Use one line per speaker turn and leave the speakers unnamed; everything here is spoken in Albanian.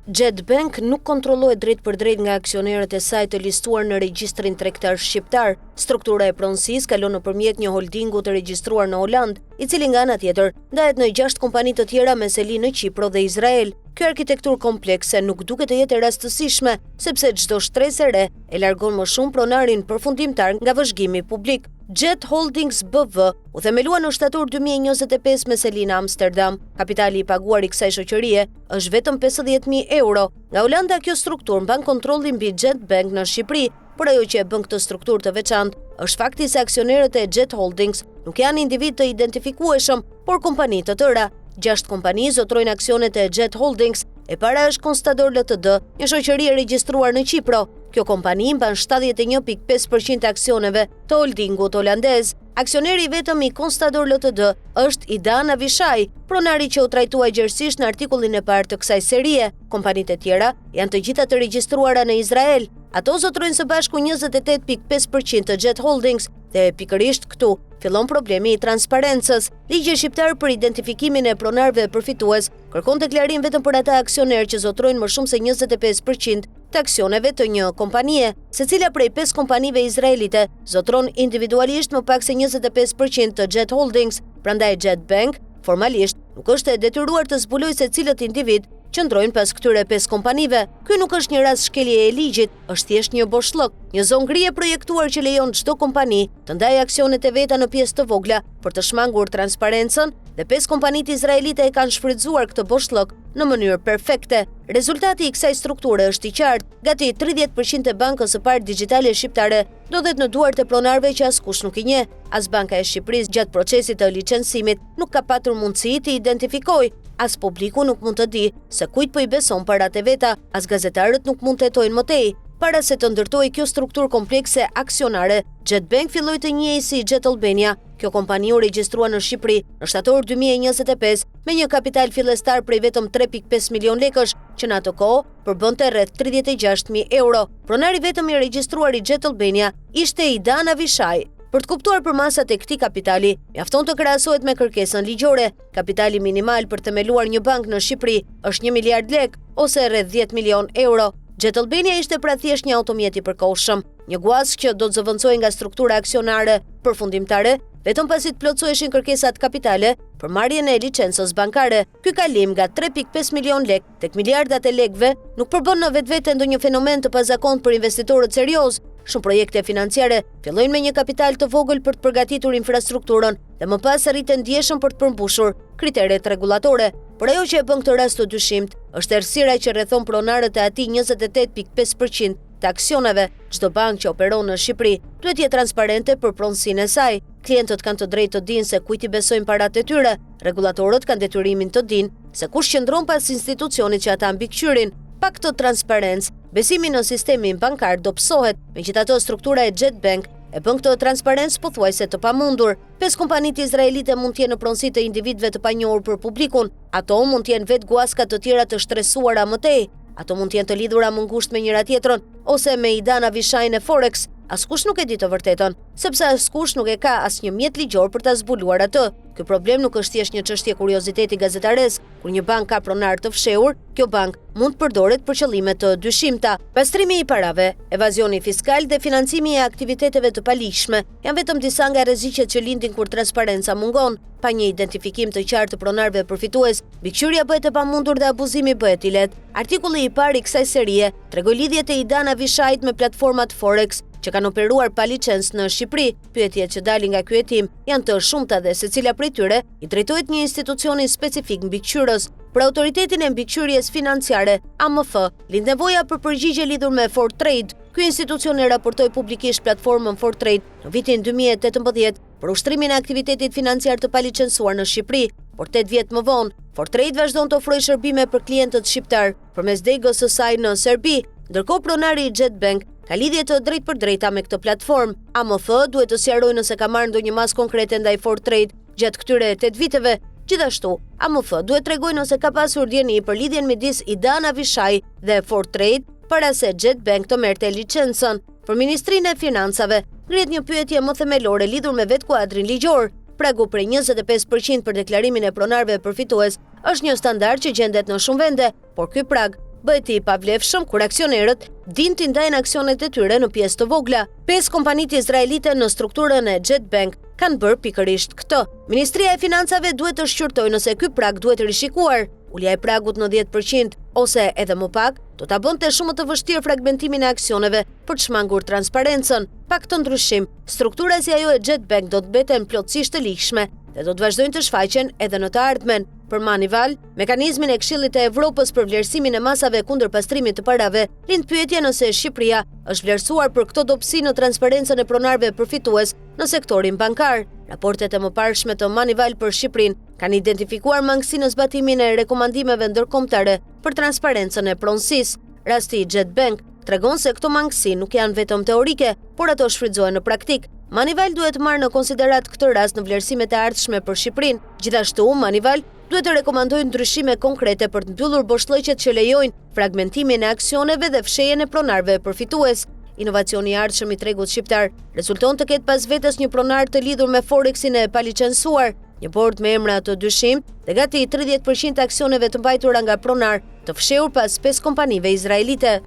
Jet Bank nuk kontrollohet drejt për drejt nga aksionerët e saj të listuar në regjistrin tregtar shqiptar. Struktura e pronësisë kalon nëpërmjet një holdingu të regjistruar në Holand, i cili nga ana tjetër ndahet në 6 kompani të tjera me seli në Kipro dhe Izrael. Kjo arkitekturë komplekse nuk duket të jetë e rastësishme, sepse çdo shtresë e re e largon më shumë pronarin përfundimtar nga vëzhgimi publik. Jet Holdings BV u themelua në shtator 2025 me seli në Amsterdam. Kapitali i paguar i kësaj shoqërie është vetëm 50.000 euro. Nga Holanda kjo strukturë mban kontrollin mbi Jet Bank në Shqipëri, por ajo që e bën këtë strukturë të veçantë është fakti se aksionerët e Jet Holdings nuk janë individ të identifikueshëm, por kompani të tëra. 6 kompani zotrojnë aksionet e Jet Holdings, e para është Constador Ltd, një shoqëri e regjistruar në Kipro. Kjo kompani mban 71.5% e aksioneve të holdingut holandez. Aksioneri vetëm i Constador Ltd është Idan Avishai, pronari që u trajtua gjerësisht në artikullin e parë të kësaj serie. Kompanitë e tjera janë të gjitha të regjistruara në Izrael. Ato zotrojnë së bashku 28.5% të Jet Holdings dhe pikërisht këtu fillon problemi i transparencës. Ligji shqiptar për identifikimin e pronarëve përfitues kërkon deklarim vetëm për ata aksionerë që zotrojnë më shumë se 25% të aksioneve të një kompanie. Secila prej 5 kompanive izraelite zotron individualisht më pak se 25% të Jet Holdings, prandaj Jet Bank formalisht nuk është e detyruar të zbulojë se cilët individ qëndrojnë pas këtyre 5 kompanive. Ky nuk është një rast shkelje e ligjit, është thjesht një boshllok, një zongri e projektuar që lejon çdo kompani të ndajë aksionet e veta në pjesë të vogla për të shmangur transparencën, dhe 5 kompanitë izraelite e kanë shfrytzuar këtë boshllok në mënyrë perfekte. Rezultati i kësaj strukture është i qartë. Gati 30% e bankës së parë digjitale shqiptare ndodhet në duart e pronarëve që askush nuk i njeh. As Banka e Shqipërisë gjatë procesit të licencimit nuk ka patur mundësi të identifikojë. As publiku nuk mund të di se kujt po i beson parat e veta, as gazetarët nuk mund të hetojnë më tej. Para se të ndërtojë kjo strukturë komplekse aksionare, Jet Bank filloi të njihej si Jet Albania. Kjo kompani u regjistrua në Shqipëri në shtator 2025 me një kapital fillestar prej vetëm 3.5 milion lekësh, që në atë kohë përbënte rreth 36.000 euro. Pronari vetëm i regjistruar i Jet Albania ishte Idan Avishai. Për të kuptuar përmasat e këtij kapitali, mjafton të krahasohet me kërkesën ligjore. Kapitali minimal për themeluar një bank në Shqipëri është 1 miliard lekë ose rreth 10 milion euro. Jet Albania ishte pra thjesht një automjet i përkohshëm, një guas që do të zëvendësohej nga struktura aksionare përfundimtare vetëm pasi të plotësoheshin kërkesat kapitale për marrjen e licencës bankare. Ky kalim nga 3.5 milion lekë tek miliardat e lekëve nuk përbën në vetvete ndonjë fenomen të pazakontë për investitorët serioz. Shumë projekte financiare fillojnë me një kapital të vogël për të përgatitur infrastrukturën dhe më pas arriten ndjeshëm për të përmbushur kriteret rregullatore. Por ajo që e bën këtë rast të dyshimt është errësira që rrethon pronarët e atij 28.5% të aksioneve. Çdo bankë që operon në Shqipëri duhet jetë transparente për pronësinë e saj. Klientët kanë të drejtë të dinë se kujt i besojnë parat e tyre. Rregullatorët kanë detyrimin të dinë se kush qëndron pas institucionit që ata mbikëqyrin. Pa këtë transparencë, besimi në sistemin bankar do psohet. Megjithatë, struktura e Jet Bank e bën këtë transparencë pothuajse të pamundur. 5 kompanitë izraelite mund të jenë në pronësi të individëve të panjohur për publikun. Ato mund të jenë vetë guaska të tjera të shtresuara më tej. Ato mund të jenë të lidhura më ngushtë me njëra tjetrën ose me Idan Avishajin e Forex. Askush nuk e di të vërtetën, sepse askush nuk e ka asnjë mjet ligjor për ta zbuluar atë. Ky problem nuk është thjesht një çështje kurioziteti gazetaresk. Kur një bank ka pronar të fshehur, kjo bank mund të përdoret për qëllime të dyshimta. Pastrimi i parave, evazioni fiskal dhe financimi i aktiviteteve të paligjshme janë vetëm disa nga rreziqet që lindin kur transparenca mungon. Pa një identifikim të qartë të pronarëve përfitues, mbikëqyrja bëhet e pamundur dhe abuzimi bëhet i lehtë. Artikulli i parë i kësaj serie tregoi lidhjet e Idan Avishajit me platformat Forex që kanë operuar pa licencë në Shqipëri. Pyetjet që dalin nga ky hetim janë të shumta dhe secila prej tyre i drejtohet një institucioni specifik mbikëqyrës. Për autoritetin e mbikëqyrjes financiare, AMF, lind nevoja për përgjigje lidhur me Fortrade. Ky institucion e raportoi publikisht platformën Fortrade në vitin 2018 për ushtrimin e aktivitetit financiar të palicencuar në Shqipëri, por 8 vjet më vonë, Fortrade vazhdon të ofrojë shërbime për klientët shqiptar përmes degës së saj në Serbi, ndërkohë pronari i Jet Bank ka lidhje të drejtpërdrejta me këtë platformë. AMF duhet të sqarojë nëse ka marrë ndonjë masë konkrete ndaj Fortrade gjatë këtyre 8 viteve. Gjithashtu, AMF duhet tregojë nëse ka pasur dieni për lidhjen midis Idan Avishaj dhe Fortrade para se Jet Bank të merrte licencën. Për Ministrinë e Financave ngrihet një pyetje më themelore lidhur me vetë kuadrin ligjor. Pragu prej 25% për deklarimin e pronarëve përfitues është një standard që gjendet në shumë vende, por ky prag bëhet i pavlefshëm kur aksionerët dinë të ndajnë aksionet e tyre në pjesë të vogla. 5 kompanitë izraelite në strukturën e Jet Bank kanë bërë pikërisht këtë. Ministria e Financave duhet të shqyrtojë nëse ky prag duhet rishikuar. Ulja e pragut në 10% ose edhe më pak do ta bënte shumë të vështirë fragmentimin e aksioneve për të shmangur transparencën. Pa këtë ndryshim, struktura si ajo e Jet Bank do të mbeten plotësisht të lihshme dhe do të vazhdojnë të shfaqen edhe në të ardhmen. Për Manival, mekanizmin e Këshillit të Evropës për vlerësimin e masave kundër pastrimit të parave, lind pyetja nëse Shqipëria është vlerësuar për këto dobësi në transparencën e pronarëve përfitues në sektorin bankar. Raportet e mëparshme të Manival për Shqipërinë kanë identifikuar mangësi në zbatimin e rekomandimeve ndërkombëtare për transparencën e pronësisë. Rasti i Jet Bank tregon se këto mangësi nuk janë vetëm teorike, por ato shfrytëzohen në praktik. Manival duhet marrë në konsiderat këtë rast në vlerësimet e ardhshme për Shqipërinë. Gjithashtu, Manival duhet të rekomandojë ndryshime konkrete për të mbyllur boshllëqet që lejojnë fragmentimin e aksioneve dhe fshehjen e pronarëve përfitues. Inovacioni i ardhshëm i tregut shqiptar rezulton të ketë pas vetes një pronar të lidhur me Forexin e palicensuar, një bord me emra të dyshim dhe gati 30% aksioneve të mbajtura nga pronar të fshehur pas 5 kompanive izraelite.